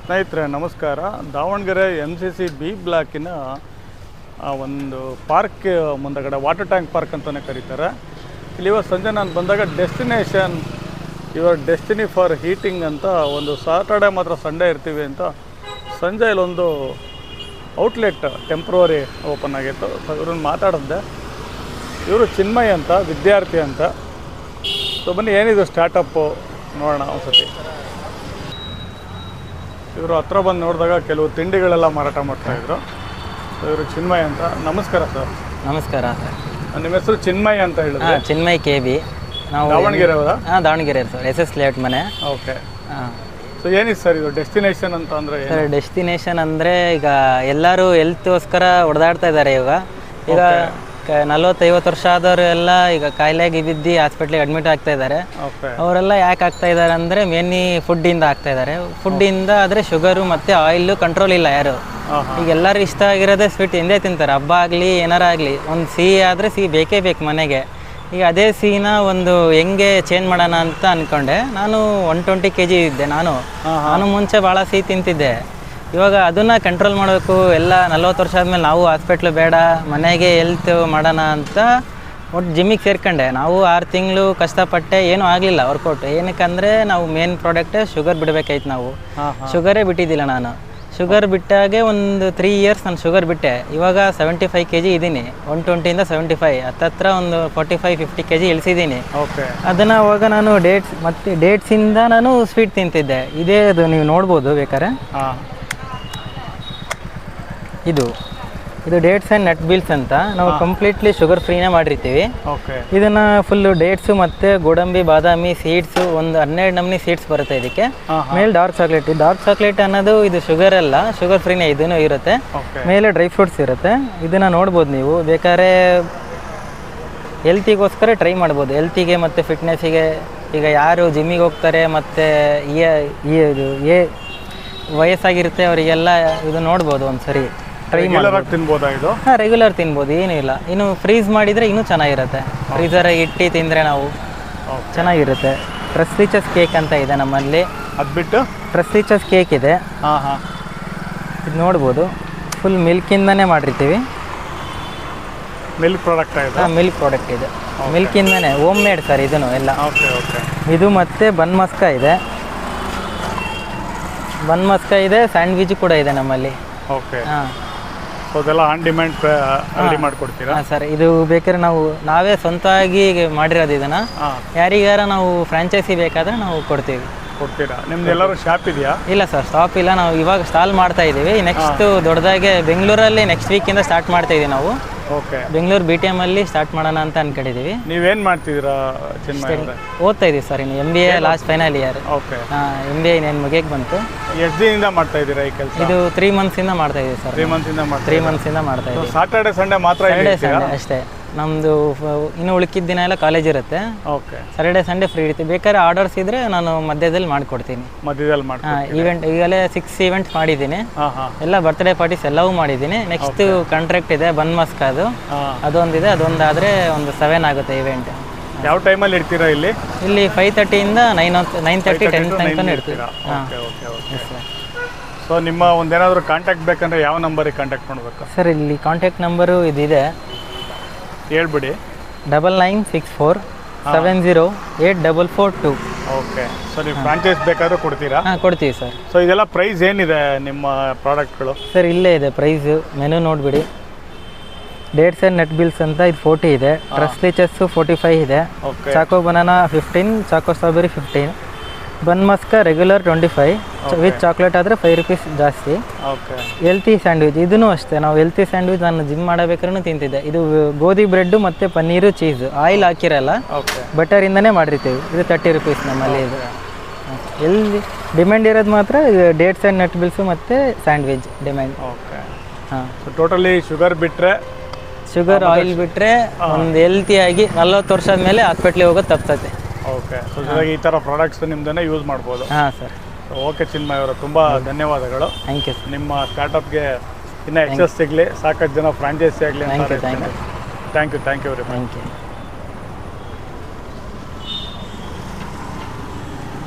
ಸ್ನೇಹಿತರೆ ನಮಸ್ಕಾರ. Davanagere MCC B ಬ್ಲಾಕಿನ ಒಂದು ಪಾರ್ಕ್ ಮುಂದಗಡೆ ವಾಟರ್ ಟ್ಯಾಂಕ್ ಪಾರ್ಕ್ ಅಂತಲೇ ಕರೀತಾರೆ. ಇಲ್ಲಿ ಇವತ್ತು ಸಂಜೆ ನಾನು ಬಂದಾಗ destination your destiny for heating ಅಂತ ಒಂದು ಸಾಟರ್ಡೆ ಮಾತ್ರ ಸಂಡೇ ಇರ್ತೀವಿ ಅಂತ ಸಂಜೆ ಇಲ್ಲೊಂದು ಔಟ್ಲೆಟ್ ಟೆಂಪ್ರವರಿ ಓಪನ್ ಆಗಿತ್ತು. ಸೊ ಇವ್ರನ್ನ ಮಾತಾಡಿದ್ದೆ. ಇವರು ಚಿನ್ಮಯ್ ಅಂತ ವಿದ್ಯಾರ್ಥಿ ಅಂತ. ಸೊ ಬನ್ನಿ ಏನಿದು ಸ್ಟಾರ್ಟಪ್ಪು ನೋಡೋಣ ಒಂದ್ಸತಿ. ಇವರು ಹತ್ರ ಬಂದು ನೋಡಿದಾಗ ಕೆಲವು ತಿಂಡಿಗಳೆಲ್ಲ ಮಾರಾಟ ಮಾಡ್ತಾಯಿದ್ರು. ಸೊ ಇವರು ಚಿನ್ಮಯ್ ಅಂತ. ನಮಸ್ಕಾರ ಸರ್. ನಮಸ್ಕಾರ ಸರ್. ನಿಮ್ಮ ಹೆಸರು ಚಿನ್ಮಯ್ ಅಂತ ಹೇಳಿದ್ರೆ? ಚಿನ್ಮಯ್ KB. ನಾವು ದಾವಣಗೆರೆ ಅವರಾ? ದಾವಣಗೆರೆ ಸರ್, SS ಲೇಔಟ್ ಮನೆ. ಓಕೆ. ಸೊ ಏನಿದೆ ಸರ್ ಇದು ಡೆಸ್ಟಿನೇಷನ್ ಅಂತ ಅಂದರೆ? ಸರ್ ಡೆಸ್ಟಿನೇಷನ್ ಅಂದರೆ ಈಗ ಎಲ್ಲರೂ ಹೆಲ್ತ್ಗೋಸ್ಕರ ಹೊಡೆದಾಡ್ತಾ ಇದ್ದಾರೆ. ಈಗ 40-50 ವರ್ಷ ಆದವರು ಎಲ್ಲ ಈಗ ಕಾಯಿಲೆಗೆ ಬಿದ್ದು ಹಾಸ್ಪಿಟ್ಲಿಗೆ ಅಡ್ಮಿಟ್ ಆಗ್ತಾ ಇದ್ದಾರೆ. ಅವರೆಲ್ಲ ಯಾಕೆ ಆಗ್ತಾ ಇದ್ದಾರೆ ಅಂದರೆ ಮೇನ್ಲಿ ಫುಡ್ಡಿಂದ ಆಗ್ತಾ ಇದ್ದಾರೆ. ಫುಡ್ಡಿಂದ ಆದರೆ ಶುಗರು ಮತ್ತು ಆಯಿಲು ಕಂಟ್ರೋಲ್ ಇಲ್ಲ ಯಾರು. ಈಗ ಎಲ್ಲರೂ ಇಷ್ಟ ಆಗಿರೋದೇ ಸ್ವೀಟ್ ಹಿಂದೆ ತಿಂತಾರೆ. ಹಬ್ಬ ಆಗಲಿ ಏನಾರ ಆಗಲಿ ಒಂದು ಸಿಹಿ ಆದರೆ ಸಿಹಿ ಬೇಕೇ ಬೇಕು ಮನೆಗೆ. ಈಗ ಅದೇ ಸಿಹಿನ ಒಂದು ಹೆಂಗೆ ಚೇಂಜ್ ಮಾಡೋಣ ಅಂತ ಅಂದ್ಕೊಂಡೆ. ನಾನು 120 kg ಇದ್ದೆ. ನಾನು ಮುಂಚೆ ಭಾಳ ಸಿಹಿ ತಿಂತಿದ್ದೆ. ಇವಾಗ ಅದನ್ನು ಕಂಟ್ರೋಲ್ ಮಾಡಬೇಕು. ಎಲ್ಲ 40 ವರ್ಷ ಆದಮೇಲೆ ನಾವು ಹಾಸ್ಪಿಟ್ಲು ಬೇಡ, ಮನೆಗೆ ಹೆಲ್ತ್ ಮಾಡೋಣ ಅಂತ ಒಟ್ಟು ಜಿಮ್ಮಿಗೆ ಸೇರ್ಕೊಂಡೆ. ನಾವು 6 ತಿಂಗಳು ಕಷ್ಟಪಟ್ಟೆ, ಏನೂ ಆಗಲಿಲ್ಲ ವರ್ಕೌಟ್. ಏನಕ್ಕಂದರೆ ನಾವು ಮೇನ್ ಪ್ರಾಡಕ್ಟೇ ಶುಗರ್ ಬಿಡಬೇಕಾಯ್ತು. ನಾವು ಶುಗರೇ ಬಿಟ್ಟಿದ್ದಿಲ್ಲ. ನಾನು ಶುಗರ್ ಬಿಟ್ಟಾಗೆ ಒಂದು 3 ಇಯರ್ಸ್ ನಾನು ಶುಗರ್ ಬಿಟ್ಟೆ. ಇವಾಗ 75 kg ಇದ್ದೀನಿ. 120ಇಂದ 75, ಹತ್ತತ್ರ ಒಂದು 45-50 kg ಇಳಿಸಿದ್ದೀನಿ. ಓಕೆ. ಅದನ್ನು ಅವಾಗ ನಾನು ಡೇಟ್ಸಿಂದ ನಾನು ಸ್ವೀಟ್ ತಿಂತಿದ್ದೆ. ಇದೇ ಅದು ನೀವು ನೋಡ್ಬೋದು ಬೇಕಾದ್ರೆ. ಇದು ಡೇಟ್ಸ್ ಆ್ಯಂಡ್ ನಟ್ ಬಿಲ್ಸ್ ಅಂತ ನಾವು ಕಂಪ್ಲೀಟ್ಲಿ ಶುಗರ್ ಫ್ರೀನೇ ಮಾಡಿರ್ತೀವಿ. ಇದನ್ನು ಫುಲ್ಲು ಡೇಟ್ಸು ಮತ್ತು ಗೋಡಂಬಿ, ಬಾದಾಮಿ, ಸೀಡ್ಸು, ಒಂದು 12 ನಮೂನಿ ಸೀಡ್ಸ್ ಬರುತ್ತೆ ಇದಕ್ಕೆ. ಮೇಲೆ ಡಾರ್ಕ್ ಚಾಕ್ಲೇಟ್ ಅನ್ನೋದು ಇದು ಶುಗರ್ ಅಲ್ಲ, ಶುಗರ್ ಫ್ರೀನೇ ಇದೂ ಇರುತ್ತೆ. ಮೇಲೆ ಡ್ರೈ ಫ್ರೂಟ್ಸ್ ಇರುತ್ತೆ. ಇದನ್ನು ನೋಡ್ಬೋದು ನೀವು ಬೇಕಾದ್ರೆ. ಹೆಲ್ತಿಗೋಸ್ಕರ ಟ್ರೈ ಮಾಡ್ಬೋದು, ಹೆಲ್ತಿಗೆ ಮತ್ತು ಫಿಟ್ನೆಸ್ಸಿಗೆ. ಈಗ ಯಾರು ಜಿಮ್ಮಿಗೆ ಹೋಗ್ತಾರೆ ಮತ್ತು ವಯಸ್ಸಾಗಿರುತ್ತೆ ಅವರಿಗೆಲ್ಲ ಇದು ನೋಡ್ಬೋದು ಒಂದ್ಸರಿ ಟ್ರೈ ಮಾಡಿ ತಿನ್ಬೋದಾ ಇದು? ರೆಗ್ಯುಲರ್ ತಿನ್ಬೋದು, ಏನೂ ಇಲ್ಲ. ಇನ್ನು ಫ್ರೀಸ್ ಮಾಡಿದರೆ ಇನ್ನೂ ಚೆನ್ನಾಗಿರುತ್ತೆ. ಫ್ರೀಸರಾಗಿ ಇಟ್ಟು ತಿಂದರೆ ನಾವು ಚೆನ್ನಾಗಿರುತ್ತೆ. ಟ್ರಸ್ಲಿಚಸ್ ಕೇಕ್ ಅಂತ ಇದೆ ನಮ್ಮಲ್ಲಿ. ಅದು ಬಿಟ್ಟು ಟ್ರಸ್ಲಿಚಸ್ ಕೇಕ್ ಇದೆ. ಇದು ನೋಡ್ಬೋದು, ಫುಲ್ ಮಿಲ್ಕಿಂದನೇ ಮಾಡಿರ್ತೀವಿ. ಮಿಲ್ಕ್ ಪ್ರಾಡಕ್ಟ್ ಇದೆ? ಮಿಲ್ಕ್ ಪ್ರಾಡಕ್ಟ್ ಇದೆ, ಮಿಲ್ಕಿಂದನೇ ಹೋಮ್ ಮೇಡ್ ಸರ್ ಇದನ್ನು ಎಲ್ಲ. ಇದು ಮತ್ತು ಬನ್ ಮಸ್ಕ ಇದೆ, ಸ್ಯಾಂಡ್ವಿಚ್ ಕೂಡ ಇದೆ ನಮ್ಮಲ್ಲಿ. ಓಕೆ. ಅದೆಲ್ಲ ಆನ್ ಡಿಮ್ಯಾಂಡ್ ರೆಡಿ ಮಾಡಿಕೊಡ್ತೀರಾ? ಹಾಂ ಸರ್. ಇದು ಬೇಕಾದ್ರೆ ನಾವೇ ಸ್ವಂತವಾಗಿ ಮಾಡಿರೋದು. ಇದನ್ನು ಯಾರಿಗಾರ ನಾವು ಫ್ರಾಂಚೈಸಿ ಬೇಕಾದರೆ ನಾವು ಕೊಡ್ತೀರಾ? ನಿಮ್ದು ಎಲ್ಲರೂ ಶಾಪ್ ಇದೆಯಾ? ಇಲ್ಲ ಸರ್, ಶಾಪ್ ಇಲ್ಲ. ನಾವು ಇವಾಗ ಸ್ಟಾಲ್ ಮಾಡ್ತಾ ಇದ್ದೀವಿ. ನೆಕ್ಸ್ಟ್ ದೊಡ್ಡದಾಗೆ ಬೆಂಗಳೂರಲ್ಲಿ ನೆಕ್ಸ್ಟ್ ವೀಕಿಂದ ಸ್ಟಾರ್ಟ್ ಮಾಡ್ತಾ ಇದ್ದೀವಿ ನಾವು. ಓಕೆ. ಬೆಂಗಳೂರು BTM ಅಲ್ಲಿ ಸ್ಟಾರ್ಟ್ ಮಾಡೋಣ ಅಂತ ಅನ್ಕೊಂಡಿದ್ದೀವಿ. ನೀವೇನು ಮಾಡ್ತಿದ್ದೀರಾ ಚಿನ್ಮಯ್? ಓದ್ತಾ ಇದ್ದೀವಿ ಸರ್, ಇನ್ನು MBA last final year. Okay. MBA ಇನ್ನೇನು ಮುಗಿಯಕ್ಕೆ ಬಂತು. ಎಷ್ಟು ದಿನದಿಂದ ಮಾಡ್ತಾ ಇದ್ದೀರಾ ಈ ಕೆಲಸ? ಇದು 3 ಮಂತ್ಸಿಂದ ಮಾಡ್ತಾ ಇದ್ದೀವಿ ಸರ್. 3 ಮಂತ್ಸಿಂದ ಮಾಡ್ತಾ ಇದ್ದೀವಿ. ಸಾಟರ್ಡೆ ಸಂಡೇ ಮಾತ್ರ? ಸಂಡೇ ಅಷ್ಟೇ. ನಮ್ಮದು ಇನ್ನು ಉಳ್ಕಿದ ದಿನ ಎಲ್ಲ ಕಾಲೇಜ್ ಇರುತ್ತೆ. ಓಕೆ. ಸಾಟರ್ಡೆ ಸಂಡೇ ಫ್ರೀ ಇರುತ್ತೆ. ಬೇಕಾದ್ರೆ ಆರ್ಡರ್ಸ್ ಇದ್ದರೆ ನಾನು ಮಧ್ಯದಲ್ಲಿ ಮಾಡಿಕೊಡ್ತೀನಿ. ಈವೆಂಟ್ ಈಗಲೇ 6 ಈವೆಂಟ್ಸ್ ಮಾಡಿದ್ದೀನಿ. ಎಲ್ಲ ಬರ್ತ್ಡೇ ಪಾರ್ಟೀಸ್ ಎಲ್ಲವೂ ಮಾಡಿದ್ದೀನಿ. ನೆಕ್ಸ್ಟ್ ಕಾಂಟ್ರಾಕ್ಟ್ ಇದೆ ಬನ್ ಮಸ್ಕ್, ಅದೊಂದಿದೆ. ಅದೊಂದಾದರೆ ಒಂದು 7 ಆಗುತ್ತೆ ಈವೆಂಟ್. ಯಾವ ಟೈಮಲ್ಲಿ ಇರ್ತೀರಾ ಇಲ್ಲಿ? 5:30ಇಂದ 9:30, 10 ತನಕ ಇರ್ತೀರಾ. ಸೊ ನಿಮ್ಮ ಒಂದೇನಾದರೂ ಕಾಂಟ್ಯಾಕ್ಟ್ ಬೇಕಂದ್ರೆ ಯಾವ ನಂಬರಿಗೆ ಕಾಂಟ್ಯಾಕ್ಟ್ ಮಾಡಬೇಕು ಸರ್? ಇಲ್ಲಿ ಕಾಂಟ್ಯಾಕ್ಟ್ ನಂಬರು ಇದಿದೆ, ಹೇಳ್ಬಿಡಿ. 9964 708442. ಓಕೆ. ಸೊ ನೀವು ಫ್ರಾಂಚೈಸ್ ಬೇಕಾದ್ರೂ ಕೊಡ್ತೀರಾ? ಕೊಡ್ತೀವಿ ಸರ್. ಸೊ ಇದೆಲ್ಲ ಪ್ರೈಸ್ ಏನಿದೆ ನಿಮ್ಮ ಪ್ರಾಡಕ್ಟ್ಗಳು? ಸರ್ ಇಲ್ಲೇ ಇದೆ ಪ್ರೈಸು, ಮೆನು ನೋಡಿಬಿಡಿ. ಡೇಟ್ಸ್ ಆ್ಯಂಡ್ ನಟ್ ಬಿಲ್ಸ್ ಅಂತ ಇದು 40 ಇದೆ. ಟ್ರಸ್ಲಿಚಸ್ಸು 45 ಇದೆ. Choco banana 15, choco strawberry 15. Bun maska regular 25, with chocolate ಆದರೆ 5 ರೂಪೀಸ್ ಜಾಸ್ತಿ. ಹೆಲ್ತಿ ಸ್ಯಾಂಡ್ವಿಚ್ ಇದೂ ಅಷ್ಟೇ. ನಾವು ಹೆಲ್ತಿ ಸ್ಯಾಂಡ್ವಿಚ್ ನಾನು ಜಿಮ್ ಮಾಡಬೇಕಾದ್ರೂ ತಿಂತಿದ್ದೆ. ಇದು ಗೋಧಿ ಬ್ರೆಡ್ಡು ಮತ್ತು ಪನ್ನೀರು, ಚೀಸು, ಆಯಿಲ್ ಹಾಕಿರಲ್ಲ, ಬಟರಿಂದನೇ ಮಾಡಿರ್ತೀವಿ. ಇದು 30 ರೂಪೀಸ್ ನಮ್ಮಲ್ಲಿ. ಇದು ಎಲ್ಲಿ ಡಿಮ್ಯಾಂಡ್ ಇರೋದು ಮಾತ್ರ ಡೇಟ್ಸ್ ಆ್ಯಂಡ್ ನಟ್ ಬಿಲ್ಸು ಮತ್ತು sandwich demand. Okay. Totally sugar oil ಬಿಟ್ಟರೆ ಒಂದು ಹೆಲ್ತಿಯಾಗಿ 40 ವರ್ಷದ ಮೇಲೆ ಹಾಸ್ಪಿಟ್ಲಿಗೆ ಹೋಗೋದು ತಪ್ತತೆ. ಓಕೆ. ಸೊ ಈ ಥರ ಪ್ರಾಡಕ್ಟ್ಸ್ ನಿಮ್ಮದನ್ನೇ ಯೂಸ್ ಮಾಡ್ಬೋದು? ಹಾಂ ಸರ್. ಓಕೆ ಚಿನ್ಮಯ್ ಅವರು, ತುಂಬ ಧನ್ಯವಾದಗಳು. Thank you. ನಿಮ್ಮ ಸ್ಟಾರ್ಟಪ್ಗೆ ಇನ್ನೂ ಯಶಸ್ಸು ಸಿಗಲಿ, ಸಾಕಷ್ಟು ಜನ ಫ್ರಾಂಚೈಸಿ ಆಗಲಿ. Thank you very much. Thank you.